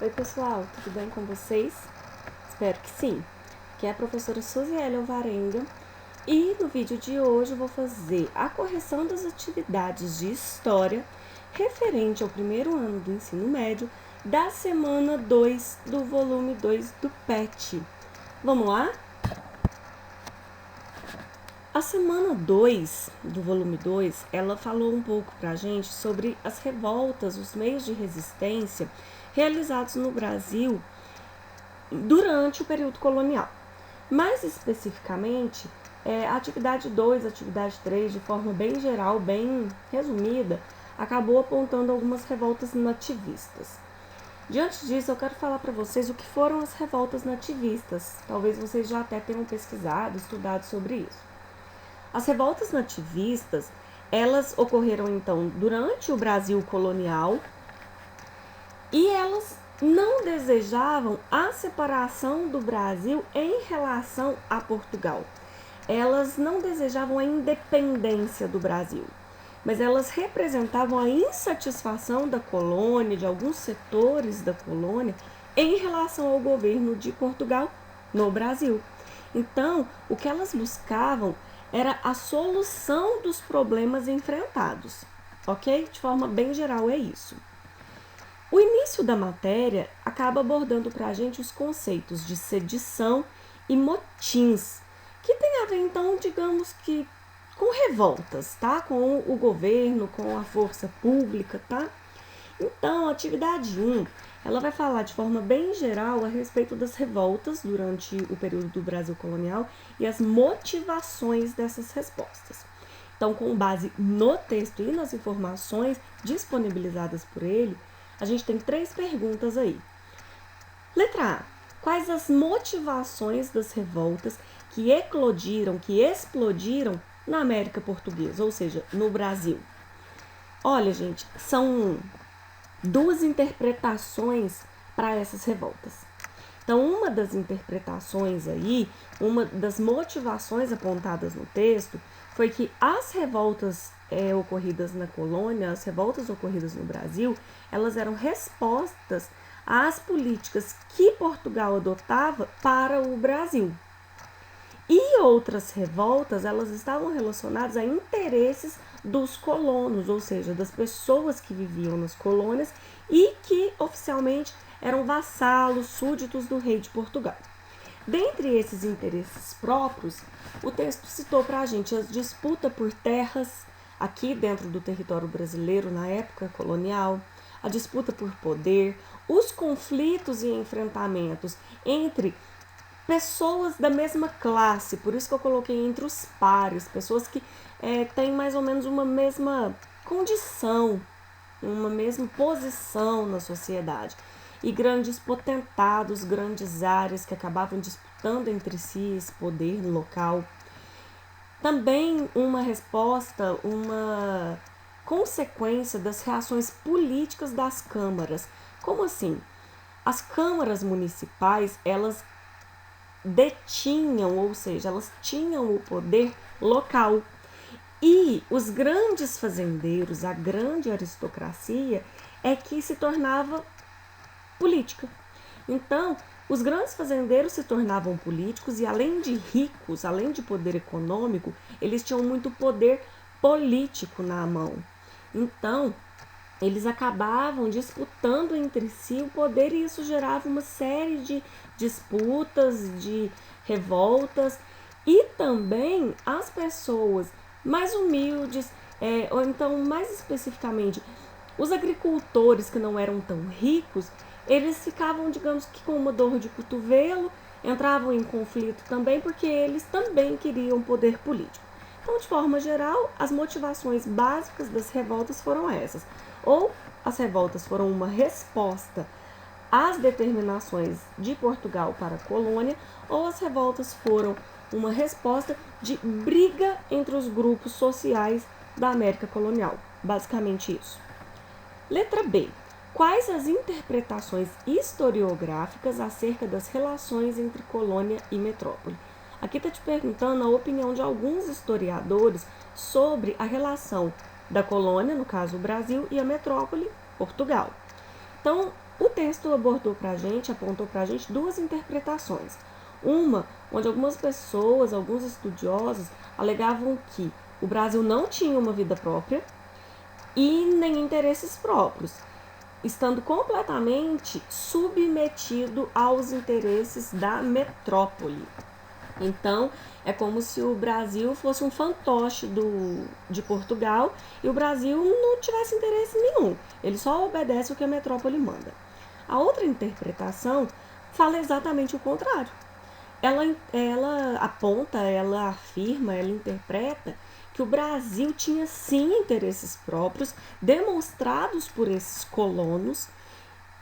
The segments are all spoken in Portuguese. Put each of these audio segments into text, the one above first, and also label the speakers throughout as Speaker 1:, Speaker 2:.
Speaker 1: Oi pessoal, tudo bem com vocês? Espero que sim. Aqui é a professora Suziele Alvarenga e no vídeo de hoje eu vou fazer a correção das atividades de História referente ao primeiro ano do ensino médio da semana 2 do volume 2 do PET. Vamos lá? A semana 2 do volume 2, ela falou um pouco pra gente sobre as revoltas, os meios de resistência realizados no Brasil durante o período colonial. Mais especificamente, a atividade 2, a atividade 3, de forma bem geral, bem resumida, acabou apontando algumas revoltas nativistas. Diante disso, eu quero falar para vocês o que foram as revoltas nativistas. Talvez vocês já até tenham pesquisado, estudado sobre isso. As revoltas nativistas, elas ocorreram então durante o Brasil colonial e elas não desejavam a separação do Brasil em relação a Portugal. Elas não desejavam a independência do Brasil, mas elas representavam a insatisfação da colônia, de alguns setores da colônia, em relação ao governo de Portugal no Brasil. Então, o que elas buscavam era a solução dos problemas enfrentados, ok? De forma bem geral é isso. O início da matéria acaba abordando para a gente os conceitos de sedição e motins, que tem a ver então, digamos que com revoltas, tá? Com o governo, com a força pública, tá? Então, a atividade 1, ela vai falar de forma bem geral a respeito das revoltas durante o período do Brasil colonial e as motivações dessas respostas. Então, com base no texto e nas informações disponibilizadas por ele, a gente tem 3 perguntas aí. Letra A. Quais as motivações das revoltas que eclodiram, que explodiram na América Portuguesa, ou seja, no Brasil? Olha, gente, são 2 interpretações para essas revoltas. Então, uma das interpretações aí, uma das motivações apontadas no texto, foi que as revoltas ocorridas na colônia, as revoltas ocorridas no Brasil, elas eram respostas às políticas que Portugal adotava para o Brasil. E outras revoltas, elas estavam relacionadas a interesses dos colonos, ou seja, das pessoas que viviam nas colônias e que oficialmente eram vassalos, súditos do rei de Portugal. Dentre esses interesses próprios, o texto citou para a gente a disputa por terras aqui dentro do território brasileiro na época colonial, a disputa por poder, os conflitos e enfrentamentos entre pessoas da mesma classe, por isso que eu coloquei entre os pares, pessoas que têm mais ou menos uma mesma condição, uma mesma posição na sociedade. E grandes potentados, grandes áreas que acabavam disputando entre si esse poder local. Também uma resposta, uma consequência das reações políticas das câmaras. Como assim? As câmaras municipais, elas detinham, ou seja, elas tinham o poder local. E os grandes fazendeiros, a grande aristocracia, é que se tornava política. Então, os grandes fazendeiros se tornavam políticos e, além de ricos, além de poder econômico, eles tinham muito poder político na mão. Então, eles acabavam disputando entre si o poder e isso gerava uma série de disputas, de revoltas e também as pessoas mais humildes, ou então mais especificamente os agricultores que não eram tão ricos, eles ficavam, digamos que com uma dor de cotovelo, entravam em conflito também porque eles também queriam poder político. Então, de forma geral, as motivações básicas das revoltas foram essas. Ou as revoltas foram uma resposta às determinações de Portugal para a colônia, ou as revoltas foram uma resposta de briga entre os grupos sociais da América colonial. Basicamente isso. Letra B. Quais as interpretações historiográficas acerca das relações entre colônia e metrópole? Aqui está te perguntando a opinião de alguns historiadores sobre a relação da colônia, no caso o Brasil, e a metrópole, Portugal. Então, O texto apontou para a gente duas interpretações. Uma, onde algumas pessoas, alguns estudiosos, alegavam que o Brasil não tinha uma vida própria e nem interesses próprios, estando completamente submetido aos interesses da metrópole. Então, é como se o Brasil fosse um fantoche de Portugal e o Brasil não tivesse interesse nenhum. Ele só obedece o que a metrópole manda. A outra interpretação fala exatamente o contrário. Ela aponta, ela afirma, ela interpreta que o Brasil tinha sim interesses próprios, demonstrados por esses colonos,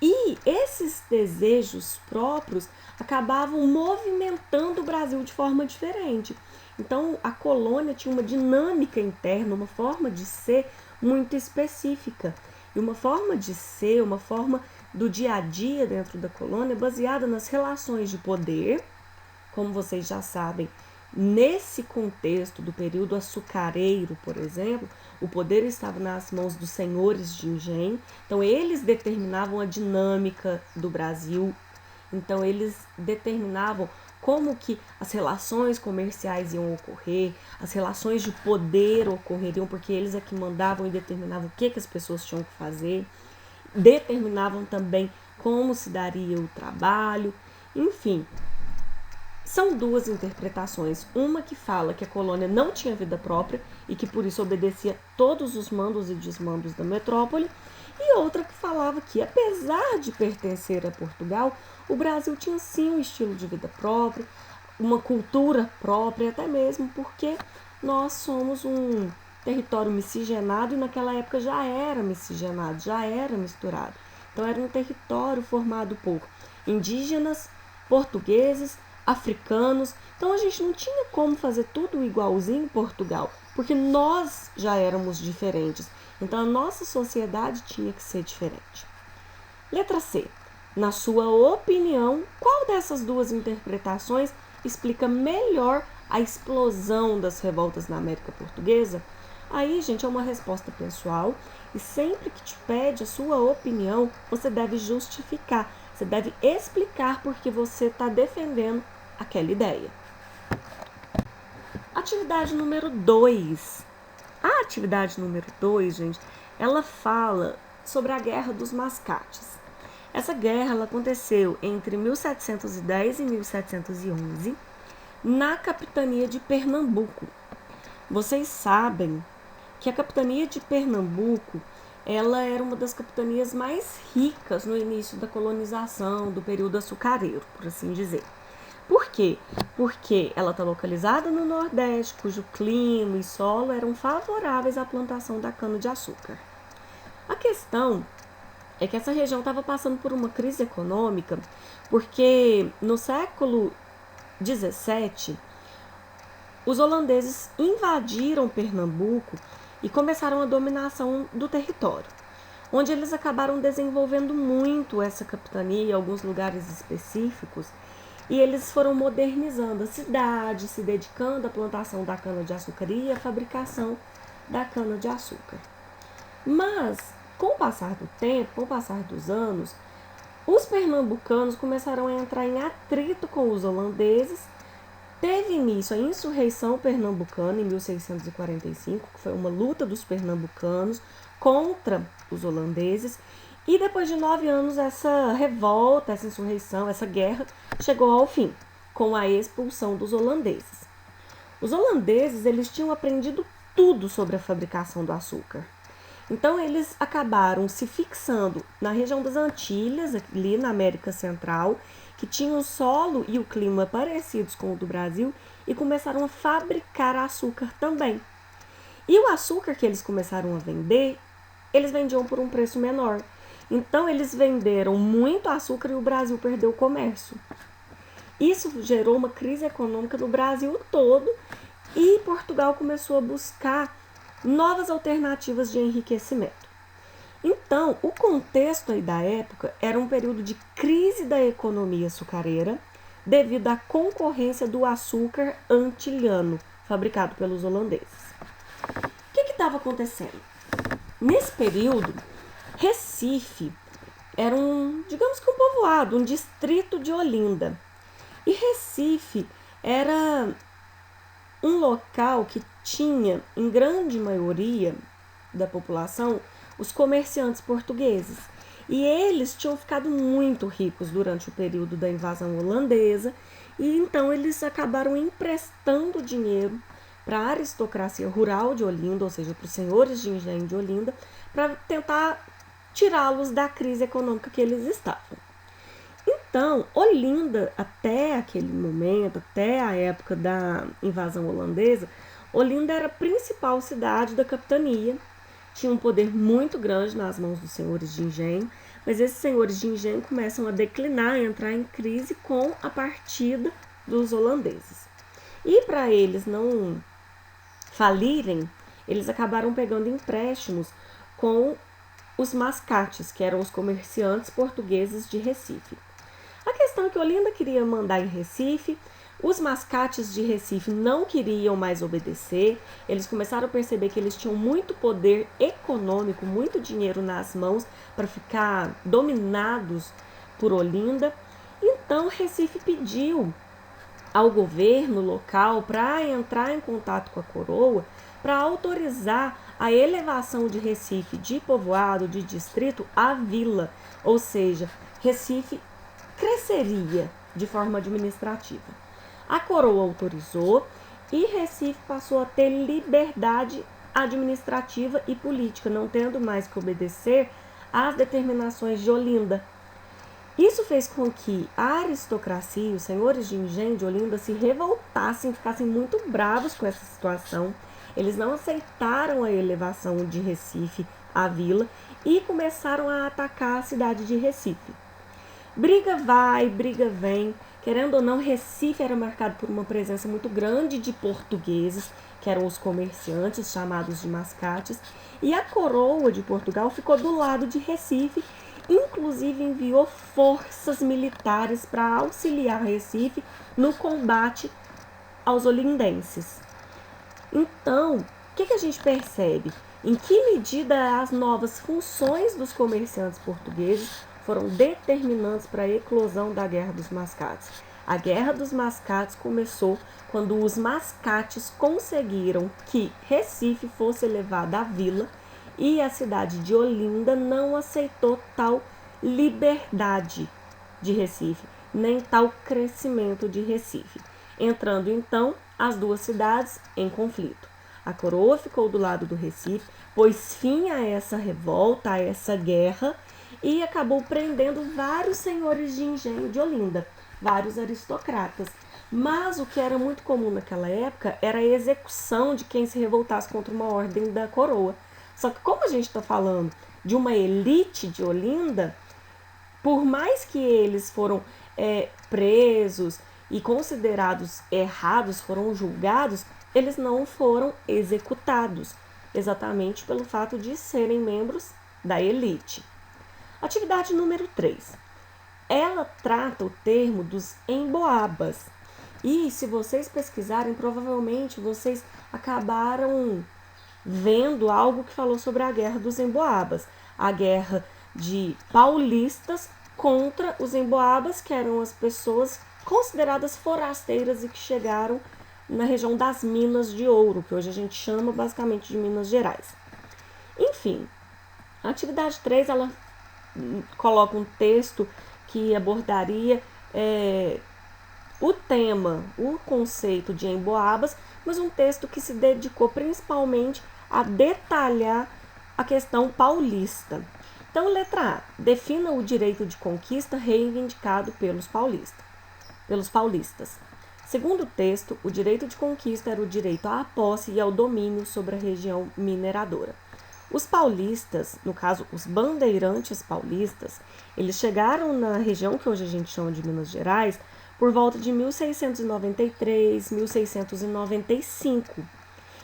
Speaker 1: e esses desejos próprios acabavam movimentando o Brasil de forma diferente. Então, a colônia tinha uma dinâmica interna, uma forma de ser muito específica. E uma forma de ser, uma forma do dia a dia dentro da colônia, baseada nas relações de poder. Como vocês já sabem, nesse contexto do período açucareiro, por exemplo, o poder estava nas mãos dos senhores de engenho. Então, eles determinavam a dinâmica do Brasil. Então, eles determinavam como que as relações comerciais iam ocorrer, as relações de poder ocorreriam, porque eles é que mandavam e determinavam o que as pessoas tinham que fazer. Determinavam também como se daria o trabalho, enfim. São duas interpretações, uma que fala que a colônia não tinha vida própria e que por isso obedecia todos os mandos e desmandos da metrópole, e outra que falava que, apesar de pertencer a Portugal, o Brasil tinha sim um estilo de vida próprio, uma cultura própria, até mesmo porque nós somos um território miscigenado e naquela época já era miscigenado, já era misturado. Então era um território formado por indígenas, portugueses, africanos. Então a gente não tinha como fazer tudo igualzinho em Portugal, porque nós já éramos diferentes. Então a nossa sociedade tinha que ser diferente. Letra C. Na sua opinião, qual dessas duas interpretações explica melhor a explosão das revoltas na América Portuguesa? Aí, gente, é uma resposta pessoal e sempre que te pede a sua opinião, você deve justificar, você deve explicar porque você está defendendo aquela ideia. Atividade número 2. A atividade número 2, gente, ela fala sobre a Guerra dos Mascates. Essa guerra ela aconteceu entre 1710 e 1711 na capitania de Pernambuco. Vocês sabem que a capitania de Pernambuco ela era uma das capitanias mais ricas no início da colonização, do período açucareiro, por assim dizer. Por quê? Porque ela está localizada no Nordeste, cujo clima e solo eram favoráveis à plantação da cana-de-açúcar. A questão é que essa região estava passando por uma crise econômica, porque no século XVII, os holandeses invadiram Pernambuco e começaram a dominação do território, onde eles acabaram desenvolvendo muito essa capitania em alguns lugares específicos, e eles foram modernizando a cidade, se dedicando à plantação da cana-de-açúcar e à fabricação da cana-de-açúcar. Mas, com o passar do tempo, com o passar dos anos, os pernambucanos começaram a entrar em atrito com os holandeses. Teve início a insurreição pernambucana em 1645, que foi uma luta dos pernambucanos contra os holandeses. E depois de 9 anos, essa revolta, essa insurreição, essa guerra chegou ao fim, com a expulsão dos holandeses. Os holandeses eles tinham aprendido tudo sobre a fabricação do açúcar. Então, eles acabaram se fixando na região das Antilhas, ali na América Central, que tinha o solo e o clima parecidos com o do Brasil, e começaram a fabricar açúcar também. E o açúcar que eles começaram a vender, eles vendiam por um preço menor. Então, eles venderam muito açúcar e o Brasil perdeu o comércio. Isso gerou uma crise econômica no Brasil todo e Portugal começou a buscar novas alternativas de enriquecimento. Então, o contexto aí da época era um período de crise da economia açucareira devido à concorrência do açúcar antilhano, fabricado pelos holandeses. O que estava acontecendo? Nesse período, Recife era povoado, um distrito de Olinda. E Recife era um local que tinha, em grande maioria da população, os comerciantes portugueses. E eles tinham ficado muito ricos durante o período da invasão holandesa, e então eles acabaram emprestando dinheiro para a aristocracia rural de Olinda, ou seja, para os senhores de engenho de Olinda, para tentar tirá-los da crise econômica que eles estavam. Então, Olinda, até aquele momento, até a época da invasão holandesa, Olinda era a principal cidade da capitania, tinha um poder muito grande nas mãos dos senhores de engenho, mas esses senhores de engenho começam a declinar, a entrar em crise com a partida dos holandeses. E para eles não falirem, eles acabaram pegando empréstimos com os mascates, que eram os comerciantes portugueses de Recife. A questão é que Olinda queria mandar em Recife, os mascates de Recife não queriam mais obedecer, eles começaram a perceber que eles tinham muito poder econômico, muito dinheiro nas mãos para ficar dominados por Olinda. Então Recife pediu ao governo local para entrar em contato com a coroa para autorizar a elevação de Recife de povoado, de distrito, a vila, ou seja, Recife cresceria de forma administrativa. A coroa autorizou e Recife passou a ter liberdade administrativa e política, não tendo mais que obedecer às determinações de Olinda. Isso fez com que a aristocracia, os senhores de engenho de Olinda, se revoltassem, ficassem muito bravos com essa situação. Eles não aceitaram a elevação de Recife à vila e começaram a atacar a cidade de Recife. Briga vai, briga vem. Querendo ou não, Recife era marcado por uma presença muito grande de portugueses, que eram os comerciantes, chamados de mascates, e a coroa de Portugal ficou do lado de Recife, inclusive enviou forças militares para auxiliar Recife no combate aos olindenses. Então, o que a gente percebe? Em que medida as novas funções dos comerciantes portugueses foram determinantes para a eclosão da Guerra dos Mascates? A Guerra dos Mascates começou quando os mascates conseguiram que Recife fosse elevada à vila e a cidade de Olinda não aceitou tal liberdade de Recife, nem tal crescimento de Recife, entrando então as duas cidades em conflito. A coroa ficou do lado do Recife, pôs fim a essa revolta, a essa guerra, e acabou prendendo vários senhores de engenho de Olinda, vários aristocratas. Mas o que era muito comum naquela época era a execução de quem se revoltasse contra uma ordem da coroa. Só que como a gente está falando de uma elite de Olinda, por mais que eles foram presos e considerados errados, foram julgados, eles não foram executados, exatamente pelo fato de serem membros da elite. Atividade número 3. Ela trata o termo dos emboabas. E se vocês pesquisarem, provavelmente vocês acabaram vendo algo que falou sobre a Guerra dos Emboabas. A guerra de paulistas contra os emboabas, que eram as pessoas consideradas forasteiras e que chegaram na região das Minas de Ouro, que hoje a gente chama basicamente de Minas Gerais. Enfim, a atividade 3, ela coloca um texto que abordaria o tema, o conceito de emboabas, mas um texto que se dedicou principalmente a detalhar a questão paulista. Então, letra A, defina o direito de conquista reivindicado pelos paulistas. Segundo o texto, o direito de conquista era o direito à posse e ao domínio sobre a região mineradora. Os paulistas, no caso os bandeirantes paulistas, eles chegaram na região que hoje a gente chama de Minas Gerais por volta de 1693, 1695.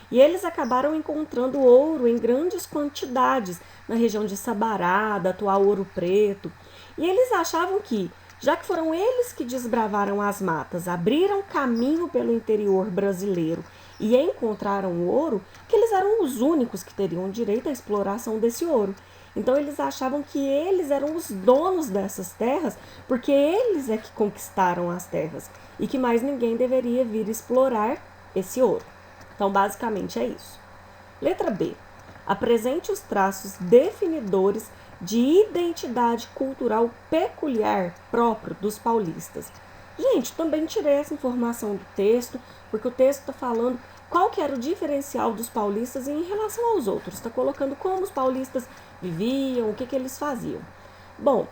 Speaker 1: E eles acabaram encontrando ouro em grandes quantidades na região de Sabará, da atual Ouro Preto. E eles achavam que, já que foram eles que desbravaram as matas, abriram caminho pelo interior brasileiro e encontraram ouro, que eles eram os únicos que teriam direito à exploração desse ouro. Então eles achavam que eles eram os donos dessas terras, porque eles é que conquistaram as terras e que mais ninguém deveria vir explorar esse ouro. Então basicamente é isso. Letra B. Apresente os traços definidores de identidade cultural peculiar próprio dos paulistas. Gente, também tirei essa informação do texto, porque o texto está falando qual que era o diferencial dos paulistas em relação aos outros. Está colocando como os paulistas viviam, o que eles faziam. Bom,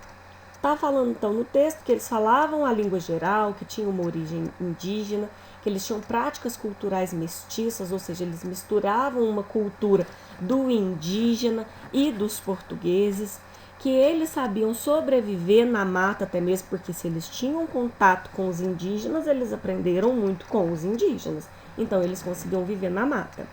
Speaker 1: está falando então no texto que eles falavam a língua geral, que tinha uma origem indígena, que eles tinham práticas culturais mestiças, ou seja, eles misturavam uma cultura do indígena e dos portugueses, que eles sabiam sobreviver na mata, até mesmo porque se eles tinham contato com os indígenas, eles aprenderam muito com os indígenas, então eles conseguiam viver na mata.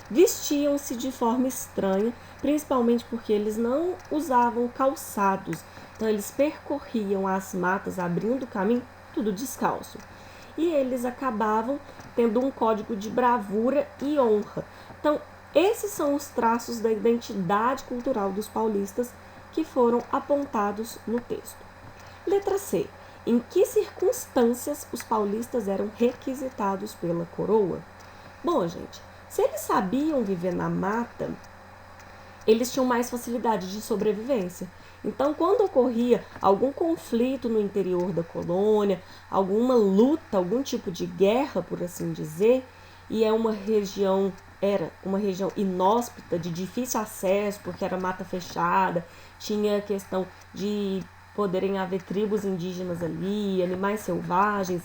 Speaker 1: Vestiam-se de forma estranha, principalmente porque eles não usavam calçados, então eles percorriam as matas abrindo caminho, tudo descalço. E eles acabavam tendo um código de bravura e honra. Então, esses são os traços da identidade cultural dos paulistas que foram apontados no texto. Letra C. Em que circunstâncias os paulistas eram requisitados pela coroa? Bom, gente, se eles sabiam viver na mata, eles tinham mais facilidade de sobrevivência. Então, quando ocorria algum conflito no interior da colônia, alguma luta, algum tipo de guerra, por assim dizer, e era uma região inóspita, de difícil acesso, porque era mata fechada, tinha a questão de poderem haver tribos indígenas ali, animais selvagens,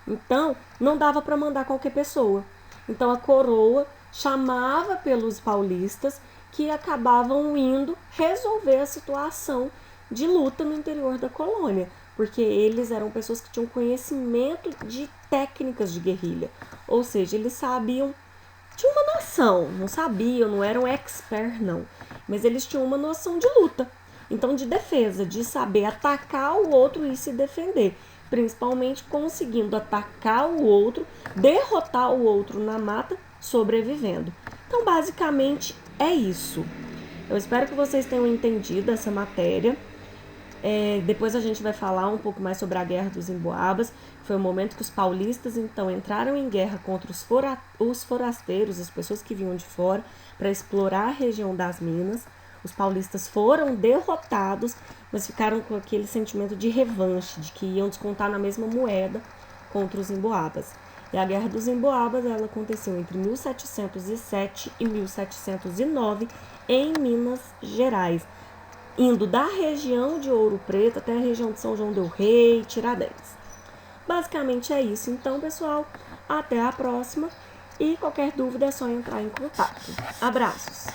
Speaker 1: então não dava para mandar qualquer pessoa. Então a coroa chamava pelos paulistas que acabavam indo resolver a situação de luta no interior da colônia, porque eles eram pessoas que tinham conhecimento de técnicas de guerrilha, ou seja, eles sabiam, tinham uma noção, não sabiam, não eram expert não, mas eles tinham uma noção de luta, então de defesa, de saber atacar o outro e se defender, principalmente conseguindo atacar o outro, derrotar o outro na mata, sobrevivendo. Então, basicamente, é isso. Eu espero que vocês tenham entendido essa matéria. Depois a gente vai falar um pouco mais sobre a Guerra dos Emboabas. Foi o momento que os paulistas, então, entraram em guerra contra os forasteiros, as pessoas que vinham de fora, para explorar a região das minas. Os paulistas foram derrotados, mas ficaram com aquele sentimento de revanche, de que iam descontar na mesma moeda contra os emboabas. E a Guerra dos Emboabas ela aconteceu entre 1707 e 1709 em Minas Gerais, indo da região de Ouro Preto até a região de São João del Rei, Tiradentes. Basicamente é isso. Então, pessoal, até a próxima e qualquer dúvida é só entrar em contato. Abraços!